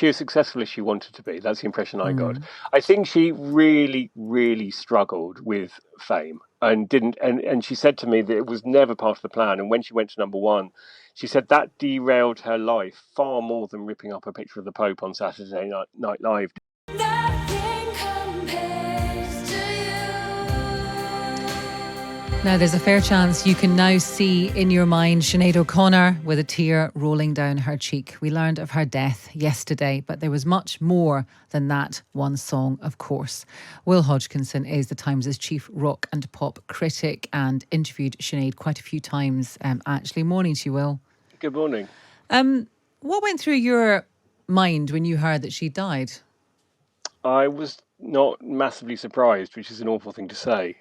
she was successful as she wanted to be. That's the impression I got. Mm. I think she really, really struggled with fame and didn't. And she said to me that it was never part of the plan. And when she went to number one, she said that derailed her life far more than ripping up a picture of the Pope on Saturday Night Live. Nothing compares to Now, there's a fair chance you can now see in your mind Sinead O'Connor with a tear rolling down her cheek. We learned of her death yesterday, but there was much more than that one song, of course. Will Hodgkinson is the Times' chief rock and pop critic and interviewed Sinead quite a few times, actually. Morning to you, Will. Good morning. What went through your mind when you heard that she died? I was not massively surprised, which is an awful thing to say.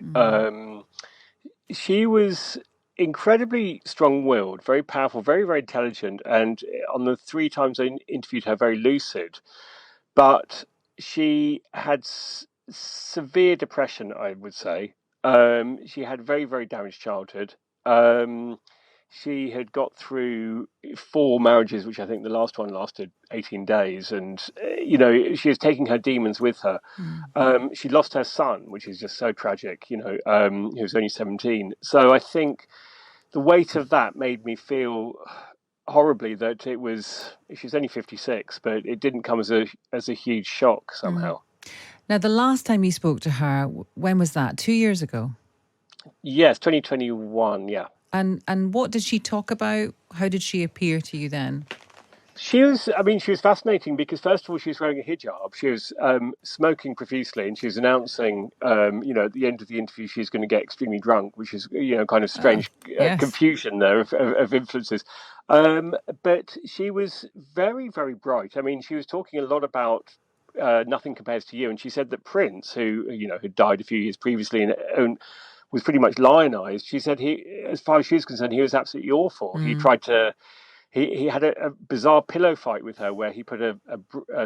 She was incredibly strong-willed, very powerful, very, very intelligent, and on the 3 times I interviewed her, very lucid. But she had severe depression, I would say. She had a very, very damaged childhood. She had got through 4 marriages, which I think the last one lasted 18 days. And, she was taking her demons with her. She lost her son, which is just so tragic, he was only 17. So I think the weight of that made me feel horribly that she was only 56, but it didn't come as a huge shock somehow. Now, the last time you spoke to her, when was that? 2 years ago? Yes, 2021, yeah. And what did she talk about? How did she appear to you then? She was fascinating because, first of all, she was wearing a hijab. She was smoking profusely, and she was announcing, at the end of the interview, she's going to get extremely drunk, which is, kind of strange yes. confusion there of influences. But she was very, very bright. I mean, she was talking a lot about Nothing Compares to You, and she said that Prince, who had died a few years previously and was pretty much lionized, she said as far as she was concerned, he was absolutely awful. He tried to. He had a bizarre pillow fight with her where he put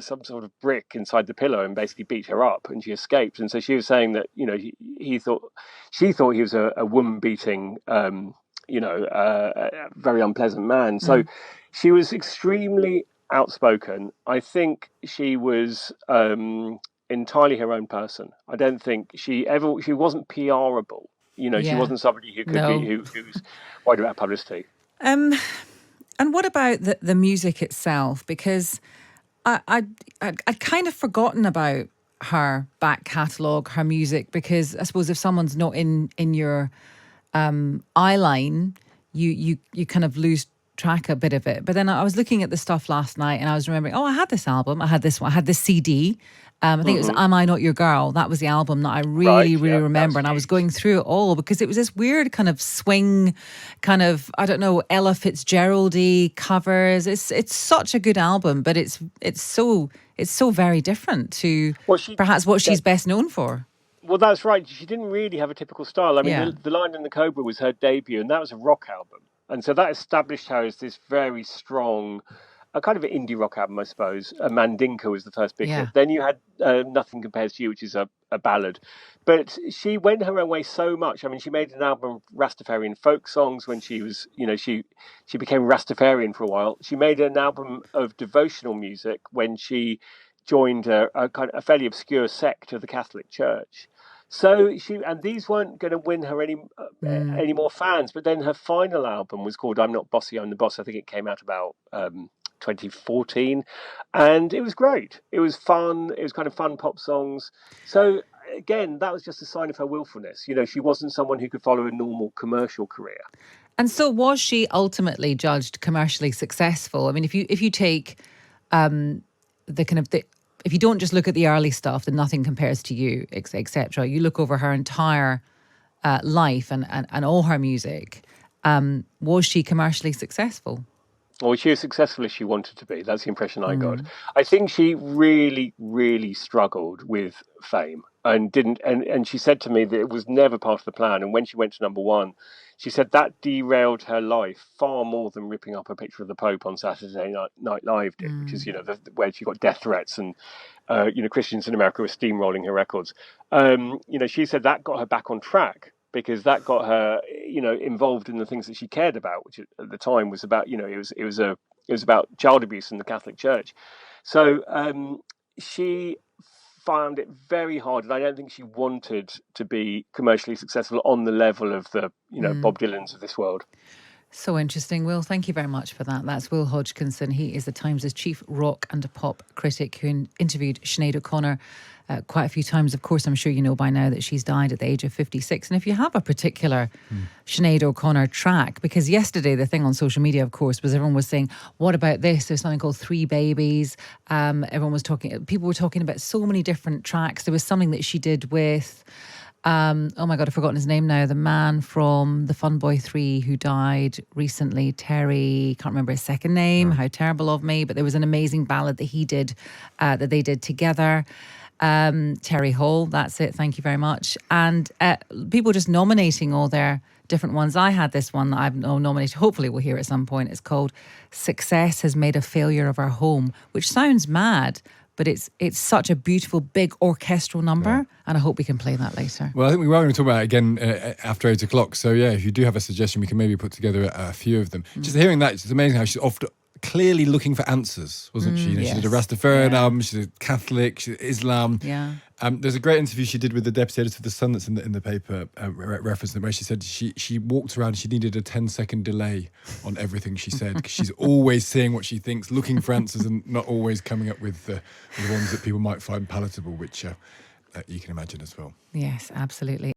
some sort of brick inside the pillow and basically beat her up, and she escaped. And so she was saying that she thought he was a woman beating, a very unpleasant man. So she was extremely outspoken. I think she was entirely her own person. I don't think she wasn't PRable. She wasn't somebody who could be who's worried about publicity. And what about the music itself? Because I'd kind of forgotten about her back catalogue, her music, because I suppose if someone's not in your eye line, you kind of lose track a bit of it. But then I was looking at the stuff last night and I was remembering, I had this album, I had this one, I had this CD. I think it was Am I Not Your Girl? That was the album that I really remember. And I was going through it all because it was this weird kind of swing, kind of, I don't know, Ella Fitzgerald-y covers. It's such a good album, but it's so very different to perhaps what she's best known for. Well, that's right. She didn't really have a typical style. I mean, The Lion and the Cobra was her debut, and that was a rock album. And so that established her as this very strong, a kind of an indie rock album, I suppose. Mandinka was the first big hit. Then you had Nothing Compares to You, which is a ballad. But she went her own way so much. I mean, she made an album of Rastafarian folk songs when she was, she became Rastafarian for a while. She made an album of devotional music when she joined a fairly obscure sect of the Catholic Church. So and these weren't going to win her any more fans. But then her final album was called I'm Not Bossy, I'm the Boss. I think it came out about 2014, and it was great. It was fun. It was kind of fun pop songs. So again, that was just a sign of her willfulness. She wasn't someone who could follow a normal commercial career. And so was she ultimately judged commercially successful? I mean, if you take if you don't just look at the early stuff, then Nothing Compares to You, etc. You look over her entire life and all her music. Was she commercially successful? Well, she was successful as she wanted to be. That's the impression I got. I think she really, really struggled with fame and didn't. And she said to me that it was never part of the plan. And when she went to number one, she said that derailed her life far more than ripping up a picture of the Pope on Saturday Night Live did, which is where she got death threats and Christians in America were steamrolling her records. She said that got her back on track, because that got her, involved in the things that she cared about, which at the time was about, it was about child abuse in the Catholic Church. So she found it very hard, and I don't think she wanted to be commercially successful on the level of the Bob Dylans of this world. So interesting, Will. Thank you very much for that. That's Will Hodgkinson. He is the Times' chief rock and pop critic who interviewed Sinead O'Connor quite a few times. Of course, I'm sure you know by now that she's died at the age of 56. And if you have a particular Sinead O'Connor track, because yesterday the thing on social media, of course, was everyone was saying, what about this? There's something called Three Babies. People were talking about so many different tracks. There was something that she did with... oh my God, I've forgotten his name now. The man from the Fun Boy 3 who died recently, Terry, can't remember his second name, how terrible of me, but there was an amazing ballad that he did, that they did together. Terry Hall, that's it, thank you very much. And people just nominating all their different ones. I had this one that I've nominated, hopefully we'll hear at some point. It's called Success Has Made a Failure of Our Home, which sounds mad, but it's such a beautiful, big orchestral number, and I hope we can play that later. Well, I think we were going to talk about it again after 8 o'clock. So, yeah, if you do have a suggestion, we can maybe put together a few of them. Just hearing that, it's amazing how she's often clearly looking for answers, wasn't she? Yes. She did a Rastafarian album, she's a Catholic, she's Islam. Yeah. There's a great interview she did with the deputy editor of The Sun that's in the paper, referencing it, where she said she walked around, she needed a 10-second delay on everything she said, because she's always saying what she thinks, looking for answers, and not always coming up with the ones that people might find palatable, which you can imagine as well. Yes, absolutely.